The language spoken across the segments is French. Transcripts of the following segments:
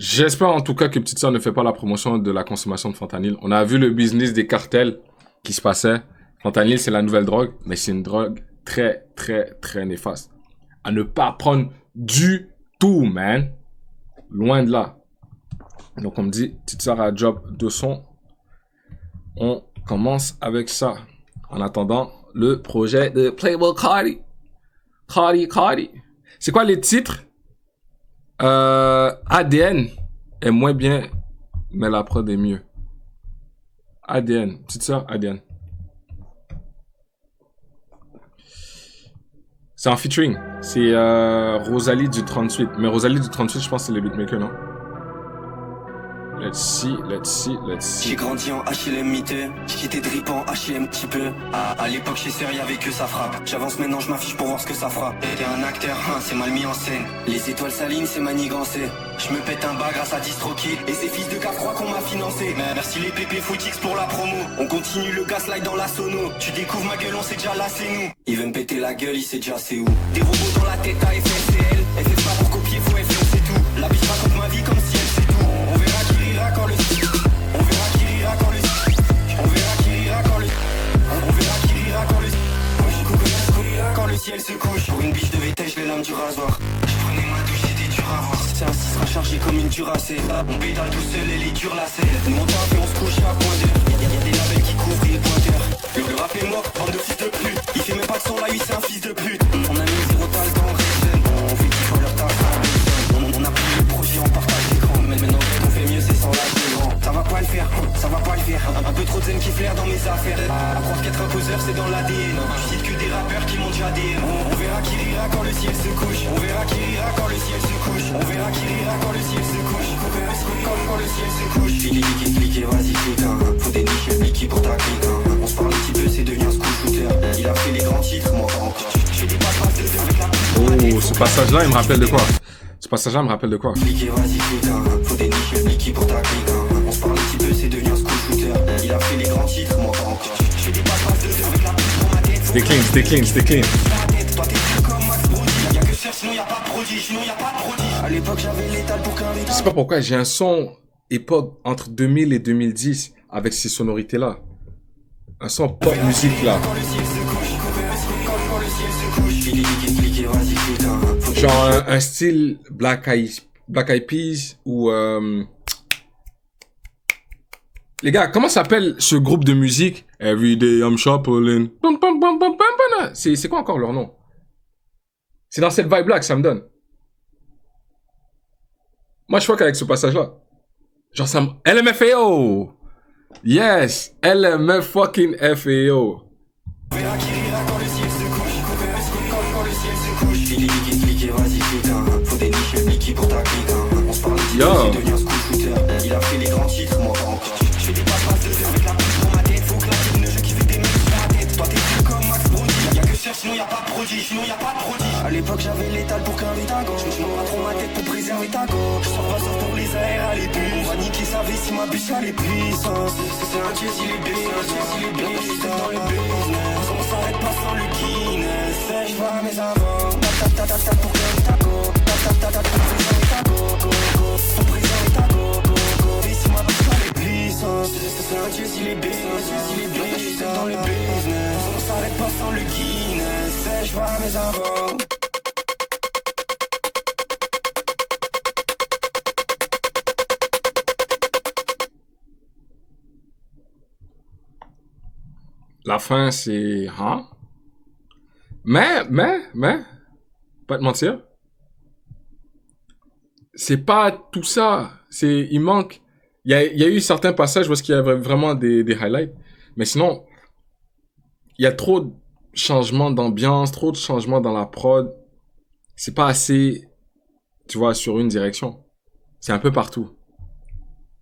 J'espère en tout cas que Petite Sœur ne fait pas la promotion de la consommation de fentanyl. On a vu le business des cartels qui se passait. Fentanyl, c'est la nouvelle drogue, mais c'est une drogue très, très, très néfaste. À ne pas prendre du tout, man. Loin de là. Donc, on me dit, Petite Sœur a job de son. On commence avec ça. En attendant, le projet de Playboi Carti. Carti. C'est quoi les titres? ADN est moins bien, mais la prod est mieux. ADN. Petite Sœur, ADN. C'est en featuring. C'est Rosalie du 38. Mais Rosalie du 38, je pense que c'est les beatmakers, non? Let's see. J'ai grandi en HLM miteux, j'ai quitté drip en HLM petit peu. À l'époque chez Sœur y'avait que ça frappe. J'avance maintenant, je m'affiche pour voir ce que ça fera. T'es un acteur, hein, c'est mal mis en scène. Les étoiles s'alignent, c'est manigancé. Je me pète un bas grâce à DistroKid. Et ces fils de cafrois qu'on m'a financé. Merci les PP Footix pour la promo. On continue le gaslight dans la sono. Tu découvres ma gueule, on sait déjà là c'est nous. Il veut me péter la gueule, il sait déjà c'est où. Des robots dans la tête à FSCL. Elle fait pas pour copier, faut FL, c'est tout. La biche raconte ma vie comme si elle sait tout. On verra qui rira quand le... On verra qui rira quand le... On verra qui rira quand le... On verra qui rira quand le... Quand le ciel se couche. Pour une biche de vétège, les lames du rasoir. Je prenais ma douche, c'était dur à voir. C'est un 6 rechargé comme une Duracell. On pédale tout seul et les durs lacets. On monte et on se couche à point d'heure. Y'a des labels qui couvrent les pointeurs. Le rap est mort, bande de fils de pute. Il fait même pas de son là, lui c'est un fils de pute. On a mis zéro tal dans Reason. On fait qu'il faut leur taf. On a pris le projet en partage d'écran. Mais maintenant on fait mieux, c'est sans l'âge de grand. Ça va pas le faire, ça va pas le faire. Un peu trop de zen qui flaire dans mes affaires. À croire qu'être un causeur c'est dans l'ADN. Je cite que des rappeurs qui m'ont déjà DM. On verra qui rira quand le ciel se couche. On verra qui rira quand le ciel se couche. On verra qui rira quand le ciel se couche. Quand le ciel se couche. Cliquez, vas-y clique hein. Faut dénicher le liquide pour ta clique hein. On se parle un petit peu, c'est devenu un school shooter. Il a fait les grands titres, moi pas encore. J'ai des passes de deux avec la... Oh, ce passage-là, il me rappelle de quoi? Ce passage-là me rappelle de quoi? Cliquez, vas-y clique hein. Faut dénicher le liquide pour ta clique hein. On se parle un petit peu, c'est devenu un school shooter. Il a fait les grands titres, moi pas encore. J'ai des passes de deux avec la piste dans ma tête. C'était clean. Toi t'es plus comme Max Brody. Y'a que Cher, sinon y'a pas de prodige. À l'époque j'avais l'étal pour qu'un Je sais pas pourquoi, j'ai un son époque entre 2000 et 2010 avec ces sonorités-là. Un son pop musique là. Genre un style Black Eyed Peas ou... Les gars, comment s'appelle ce groupe de musique? Everyday I'm shuffling. C'est quoi encore leur nom? C'est dans cette vibe-là que ça me donne. Moi, je crois qu'avec ce passage-là, genre ça me... LMFAO! Yes! LMF fucking FAO! Yo! Il a fait les grands titres, moi pas encore. Je fais des passes de deux avec la piste dans ma tête. Faut que la team ne joue qui fait des mecs sur la tête. Toi t'es plus comme Max Brody. Y'a que Cher, sinon y'a pas de prodige. À l'époque j'avais l'étal pour qu'un vétago. Je m'en pas trop ma tête pour préserver ta go. Je sors pas sauf pour les aéros à l'épuce. On va niquer sa vessie, ma bûche à l'épuissance. C'est un dieu s'il est bien, je suis dans le business. On s'arrête pas sans le Guinness. Je vois mes avants. Ta pour qu'un vétago. Ta pour préserver ta go. Pour préserver ta go. Vessie, ma bûche à l'épuissance. C'est un dieu s'il est bien, je suis dans le business. On s'arrête pas sans le Guinness. Je vois mes avants. La fin, c'est... Hein? Mais, pas te mentir, c'est pas tout ça. Il manque... Il y a eu certains passages où il y avait vraiment des highlights. Mais sinon, il y a trop de changements d'ambiance, trop de changements dans la prod. C'est pas assez, tu vois, sur une direction. C'est un peu partout.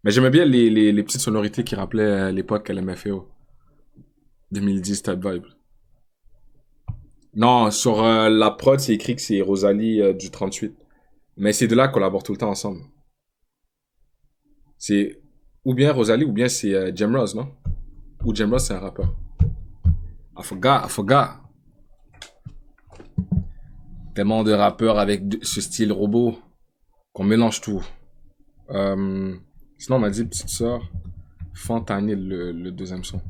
Mais j'aimais bien les petites sonorités qui rappelaient l'époque LMFAO. 2010 type vibe. Non, sur la prod, c'est écrit que c'est Rosalie du 38. Mais ces deux-là collaborent tout le temps ensemble. C'est ou bien Rosalie ou bien c'est Jem Ross, non? Ou Jem Ross, c'est un rappeur. I forgot. Tellement de rappeurs avec ce style robot qu'on mélange tout. Sinon, on m'a dit, petite sœur, fentanyl, le deuxième son.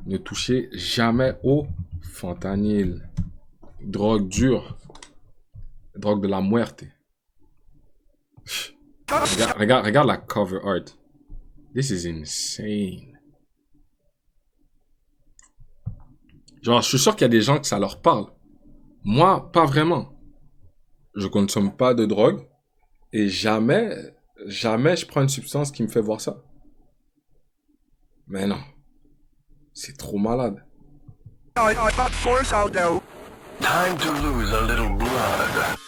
Ne touchez jamais au fentanyl. Drogue dure. Drogue de la muerte. Regarde la cover art. This is insane. Genre, je suis sûr qu'il y a des gens que ça leur parle. Moi, pas vraiment. Je consomme pas de drogue. Et jamais je prends une substance qui me fait voir ça. Mais non. C'est trop malade. Time to lose a little blood.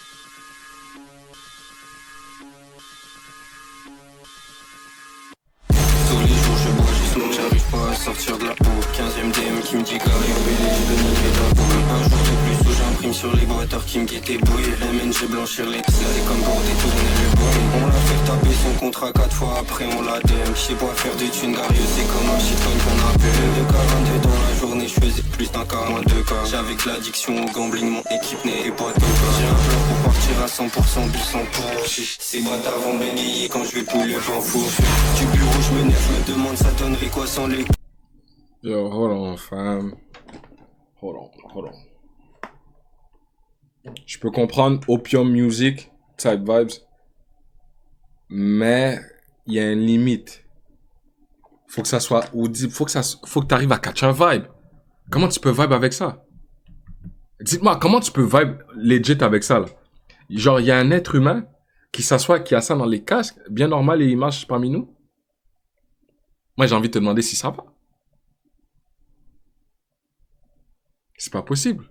Tous les jours je bois juste mon j'arrive pas à sortir de la peau. 15ème DM qui me dit Gario Bélé, je veux niquer ta peau. Un jour de plus où j'imprime sur les boîteurs qui me guettaient bouillé. MNG blanchir les slades comme pour détourner le boy. On l'a fait taper son contrat 4 fois après on l'a DM. J'sais pas faire des thunes Gario, c'est comme un shitcoin qu'on appelle. De 42 dans la journée, je faisais plus d'un cas, moins 2 cas. J'avais que l'addiction au gambling, mon équipe n'est pas de cas. J'ai un plan pour partir à 100% du 100%. Ces bâtards vont bégayer quand je vais pouler en four. Du bureau je me nerf, me demande ça donnerait quoi sans les... Yo, hold on, fam. Hold on. Je peux comprendre Opium Music, type vibes. Mais, il y a une limite. Faut que ça soit audible. Faut que t'arrives à catch un vibe. Comment tu peux vibe avec ça? Dites-moi, comment tu peux vibe legit avec ça, là? Genre, il y a un être humain qui s'assoit, qui a ça dans les casques, bien normal, et il marche parmi nous. Moi, j'ai envie de te demander si ça va. C'est pas possible.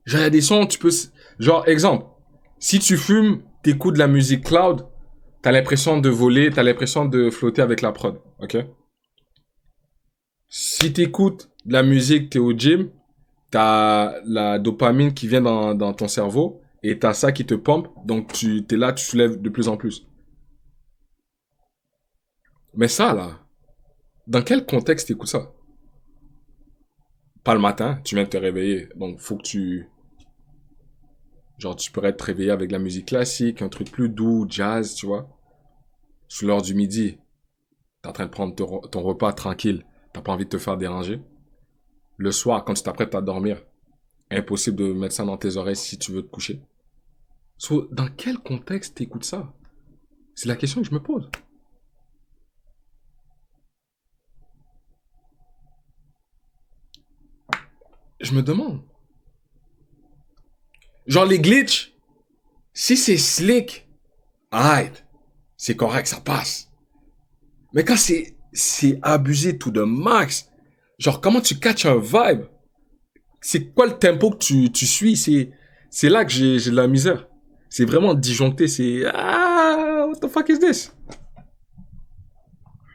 Genre, il y a des sons, tu peux... Genre, exemple, si tu fumes, t'écoutes de la musique cloud, t'as l'impression de voler, t'as l'impression de flotter avec la prod, ok? Si t'écoutes de la musique, t'es au gym, t'as la dopamine qui vient dans ton cerveau, et t'as ça qui te pompe, donc t'es là, tu soulèves de plus en plus. Mais ça, là, dans quel contexte t'écoutes ça? Pas le matin, tu viens de te réveiller, donc faut que tu... Genre, tu pourrais te réveiller avec de la musique classique, un truc plus doux, jazz, tu vois. Sur l'heure du midi, t'es en train de prendre ton repas tranquille, t'as pas envie de te faire déranger. Le soir, quand tu t'apprêtes à dormir, impossible de mettre ça dans tes oreilles si tu veux te coucher. So, dans quel contexte t'écoutes ça? C'est la question que je me pose. Je me demande. Genre les glitches, si c'est slick, alright, c'est correct, ça passe. Mais quand c'est abusé tout de max, genre comment tu catches un vibe? C'est quoi le tempo que tu suis? C'est là que j'ai de la misère. C'est vraiment disjoncté, c'est... Ah, what the fuck is this?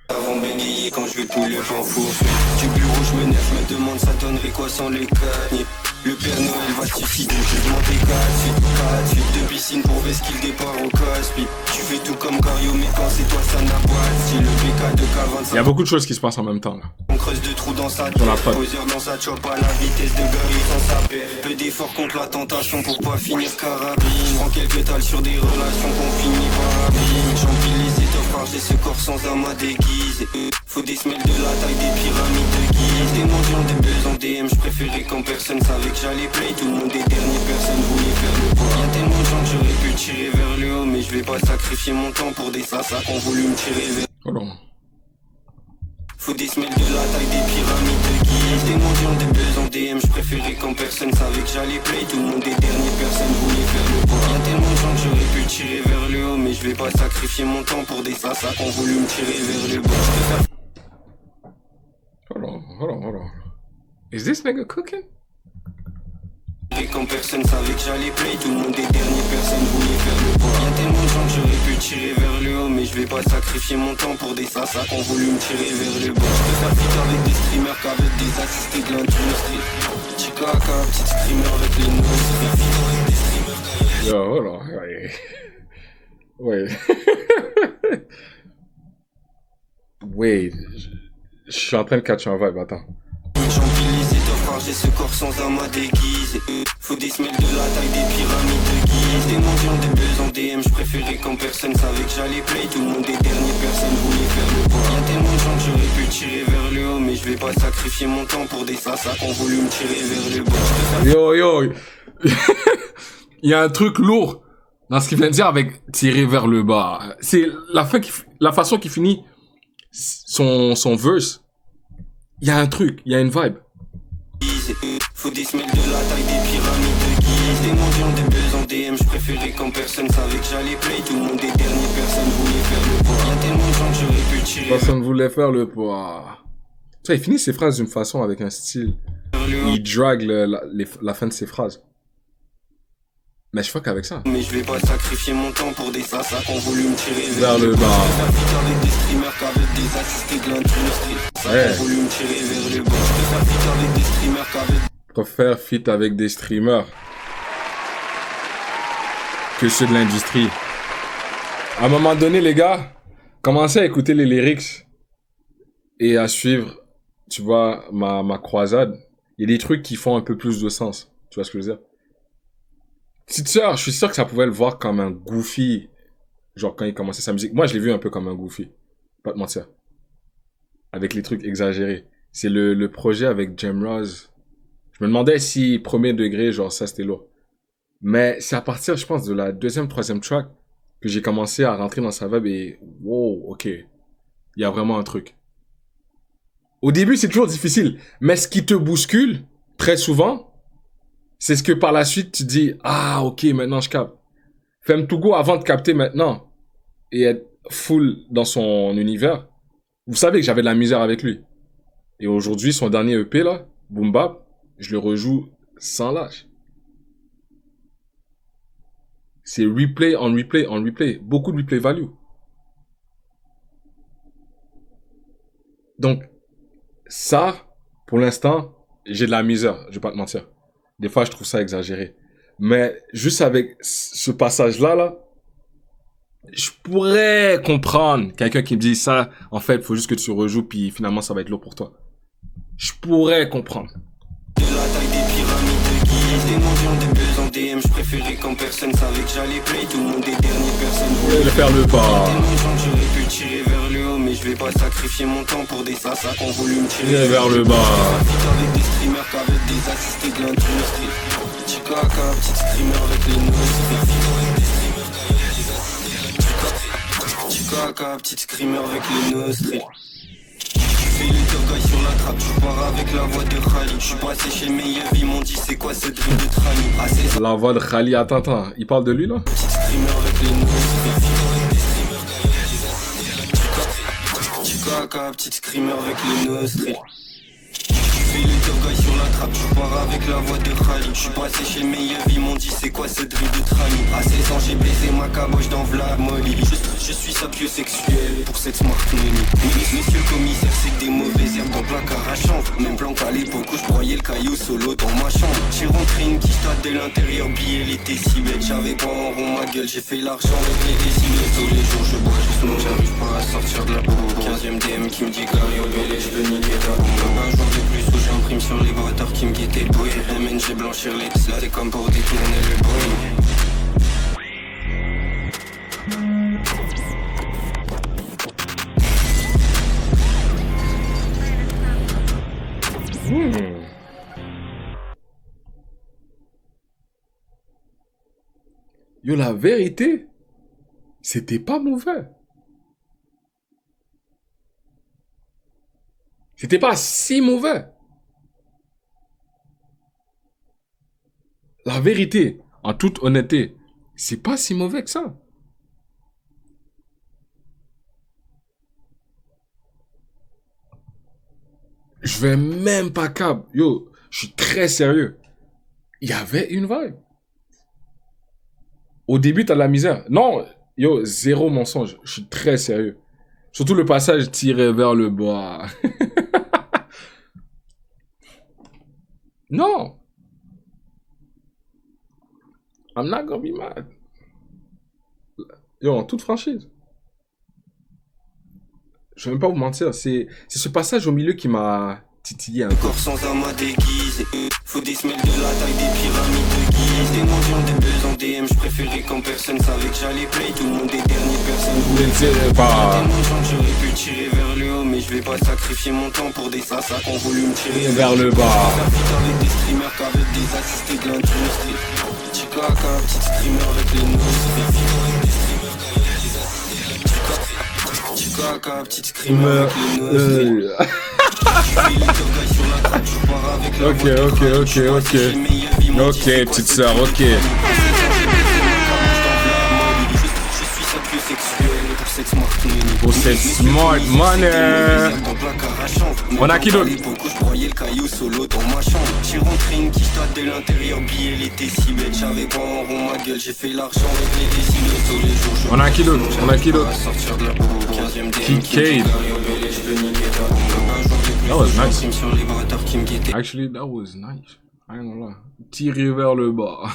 Avant bégayer quand je vais pouler en four. Du bureau je me nerf, me demande ça donnerait quoi sans les cagnes. Le Père Noël va suffire, je m'en décale. Suite de piscine pour vesquille départ au casse-pied. Tu fais tout comme Cario, mais quand c'est toi ça n'a pas. Si le BK de K25. Il y a beaucoup de choses qui se passent en même temps là. On creuse de trous dans sa tête, poseur dans sa chop à la vitesse de Gary sans sa paire. Peu d'efforts contre la tentation pour pas finir carabine. J'prends quelques tales sur des relations qu'on finit par abîme. J'empile les étoffes par j'ai ce corps sans amas déguisé. Faut des semelles de la taille des pyramides de guise. Des mendiants, des buzz en DM, j'préférais quand personne savait que j'allais play. Tout le monde est dernier, personne voulait faire le poids. Y'a tellement de gens que j'aurais pu tirer vers le haut, mais je vais pas sacrifier mon temps pour des sassas qu'on voulu me tirer vers. Hold on. Faut des semelles de la taille des pyramides de guise. Des mendiants, des buzz en DM, j'préférais quand personne savait que j'allais play. Tout le monde est dernier, personne voulait faire le poids. Y'a tellement de gens que j'aurais pu tirer vers le haut, mais je vais pas sacrifier mon temps pour des sassas qu'on voulu me tirer vers le bas. Hold on. Is this nigga cooking? Et quand personne savait que j'allais play, tout le monde est dernier, personne voulait faire le poids. Y'a tellement de gens que j'aurais pu tirer vers le haut, mais je vais pas sacrifier mon temps pour des sassas qu'on voulu me tirer vers le bas. J'préfère vite avec des streamers qu'avec des assistés de l'industrie. Chicaca, petite streamer avec les nôtres. Yo, hold on. Wait. Je suis en train de catcher un vibe, attends. J'empile les étoffes frère, j'ai ce corps sans âme à déguiser. Faut des semelles de la taille des pyramides de Gizeh. Des mendiants, des buzz en DM, j'préférais quand personne savait que j'allais play. Tout le monde est dernier, personne voulait faire le poids. Y'a tellement de gens que j'aurais pu tirer vers le haut, mais je vais pas sacrifier mon temps pour des sassas qui ont voulu me tirer vers le bas. Yo. Il y a un truc lourd dans ce qu'il vient de dire avec tirer vers le bas. C'est la façon qu'il finit son verse. Il y a un truc, il y a une vibe. Faut des semelles de la taille des pyramides de Gizeh. Des mendiants, des buzz en DM, j'préférais quand personne savait que j'allais play. Tout le monde est dernier, personne voulait faire le poids. Y'a tellement de gens que j'aurais pu tirer. Personne voulait faire le poids. Tu vois, il finit ses phrases d'une façon avec un style. Il drague la fin de ses phrases. Mais je fuck avec ça. Mais je vais pas sacrifier mon temps pour des sassas qui ont voulu me tirer vers le bas. Avec des streamers qu'avec des assistés de l'industrie. Ouais. Qui ont voulu me tirer vers le bas. Je préfère feat avec des streamers Que ceux de l'industrie. À un moment donné, les gars, commencez à écouter les lyrics et à suivre, tu vois, ma croisade. Il y a des trucs qui font un peu plus de sens. Tu vois ce que je veux dire? Petite sœur, je suis sûr que ça pouvait le voir comme un goofy. Genre quand il commençait sa musique. Moi, je l'ai vu un peu comme un goofy. Pas te mentir. Avec les trucs exagérés. C'est le projet avec Jem Rose. Je me demandais si premier degré, genre ça c'était lourd. Mais c'est à partir, je pense, de la deuxième, troisième track que j'ai commencé à rentrer dans sa vibe et wow, ok. Il y a vraiment un truc. Au début, c'est toujours difficile. Mais ce qui te bouscule, très souvent, c'est ce que par la suite tu dis, ah ok, maintenant je capte. Femme Togo, avant de capter maintenant et être full dans son univers, vous savez que j'avais de la misère avec lui. Et aujourd'hui, son dernier EP là, Boom Bap, je le rejoue sans lâche. C'est replay on replay on replay. Beaucoup de replay value. Donc, ça, pour l'instant, j'ai de la misère, je vais pas te mentir. Des fois, je trouve ça exagéré. Mais juste avec ce passage-là, je pourrais comprendre quelqu'un qui me dit ça, en fait, faut juste que tu rejoues, puis finalement, ça va être lourd pour toi. Je pourrais comprendre. De la taille des pyramides de Gizeh. Des mendiants, des buzz en DM, j'préférais quand personne savait que j'allais play. Tout le monde est dernier, personne voulait faire le pas. Tellement de gens que j'aurais pu tirer vers le haut, mais je vais pas sacrifier mon temps pour des sassas qui ont voulu me tirer vers le bas. Avec des streamers qu'avec des assistés de l'industrie. Petit caca, petit streamer avec les Petit caca, petit screamer avec les nostries. Fais le tough guy sur la trappe, je pars avec la voix de Khali. Je suis passé chez Meyev, ils m'ont dit c'est quoi cette rue de Trami. La voix de Khali, attends, il parle de lui là? Petit screamer avec les nostries. Petit caca, petit screamer avec les nostries. Fais le tough guy sur la trappe, je pars avec la voix de Khali. Je suis passé chez Meyev, ils m'ont dit c'est quoi cette rue de Trami. À 16 ans j'ai baisé ma caboche dans Vlad Molly. Je suis sapiosexuel pour cette smart money. Monsieur le commissaire, c'est que des mauvaises herbes dans placard à chanvre. Même plan qu'à l'époque où je broyais le caillou solo dans ma chambre. J'ai rentré une quiche de l'intérieur, billet, elle était si bête. J'avais pas en rond ma gueule, j'ai fait l'argent avec les décimés. Tous les jours je bois justement, j'arrive pas à sortir de la peau. 15ème DM qui me dit Gary Obélé, je veux niquer ta bombe. Un jour de plus où j'imprime sur les bâtards qui me guettaient le bruit. RMN, j'ai blanchir les là c'est comme pour détourner le bruit. Yo, la vérité, c'était pas mauvais. C'était pas si mauvais. La vérité, en toute honnêteté, c'est pas si mauvais que ça. Je vais même pas cap. Yo, je suis très sérieux. Il y avait une vibe. Au début, t'as de la misère. Non, yo, zéro mensonge. Je suis très sérieux. Surtout le passage tiré vers le bas. Non. I'm not gonna be mad. Yo, en toute franchise. Je vais même pas vous mentir. C'est ce passage au milieu qui m'a titiller un peu. Corps sans amas déguisé. Faut des semelles de la taille des pyramides de Gizeh. Des mendiants, des buzz en DM, j'préférais quand personne savait que j'allais play. Tout le monde est dernier, personne voulait tirer pas. Tellement de gens que j'aurais pu tirer vers le haut, mais je vais pas sacrifier mon temps pour des sassas qu'on voulu me tirer Vers le bas. Faire vite avec des streamers qu'avec des assistés de l'industrie. Petit caca, petit streamer avec les notes. Faire vite avec des streamers qu'avec des assistés de l'industrie. Petit caca, petit screamer avec les notes. Ok, petite sœur, ok. Pour cette smart money. On a qui d'autre? J'ai rentré une quichette de l'intérieur, billet, elle était si belle. J'avais pas en rond ma gueule, j'ai fait l'argent avec les déciles tous les jours. On a qui d'autre? On a qui d'autre? Kicade. That was nice. Actually, that was nice. I ain't gonna lie. Tirer vers le bas.